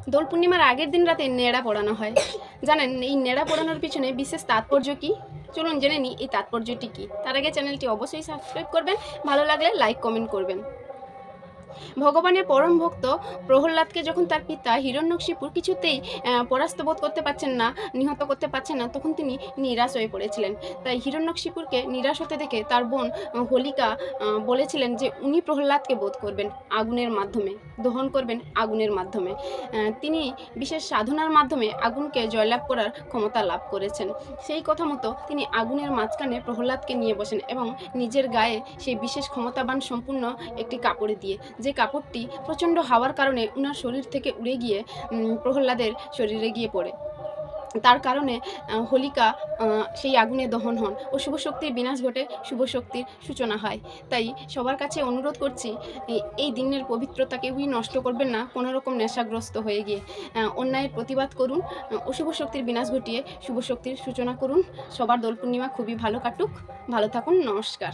দোল পূর্ণিমার আগের দিন রাতে নেড়া পড়ানো হয়। জানেন এই নেড়া পড়ানোর পিছনে বিশেষ তাৎপর্য কী? চলুন জেনে নিই এই তাৎপর্যটি কী। তার আগে চ্যানেলটি অবশ্যই সাবস্ক্রাইব করবেন, ভালো লাগলে লাইক কমেন্ট করবেন। ভগবানের পরম ভক্ত প্রহ্লাদকে যখন তার পিতা হিরণ্যকশিপুর কিছুতেই পরাস্ত বোধ করতে পারছেন না, নিহত করতে পারছেন না, তখন তিনি নিরাশ হয়ে পড়েছিলেন। তাই হিরণ্যকশিপুরকে নিরাশ হতে দেখে তার বোন হোলিকা বলেছিলেন যে উনি প্রহ্লাদকে বধ করবেন আগুনের মাধ্যমে, দহন করবেন আগুনের মাধ্যমে। তিনি বিশেষ সাধনার মাধ্যমে আগুনকে জয়লাভ করার ক্ষমতা লাভ করেছেন। সেই কথা মতো তিনি আগুনের মাঝখানে প্রহ্লাদকে নিয়ে বসেন এবং নিজের গায়ে সেই বিশেষ ক্ষমতাবান সম্পূর্ণ একটি কাপড় দিয়ে, যে কাপড়টি প্রচণ্ড হাওয়ার কারণে ওনার শরীর থেকে উড়ে গিয়ে প্রহ্লাদের শরীরে গিয়ে পড়ে। তার কারণে হোলিকা সেই আগুনে দহন হন ও শুভ শক্তির বিনাশ ঘটে, শুভ শক্তির সূচনা হয়। তাই সবার কাছে অনুরোধ করছি, এই দিনের পবিত্রতা কেউই নষ্ট করবেন না কোনো রকম নেশাগ্রস্ত হয়ে গিয়ে। অন্যায়ের প্রতিবাদ করুন, অশুভ শক্তির বিনাশ ঘটিয়ে শুভ শক্তির সূচনা করুন। সবার দোল পূর্ণিমা খুবই ভালো কাটুক, ভালো থাকুন, নমস্কার।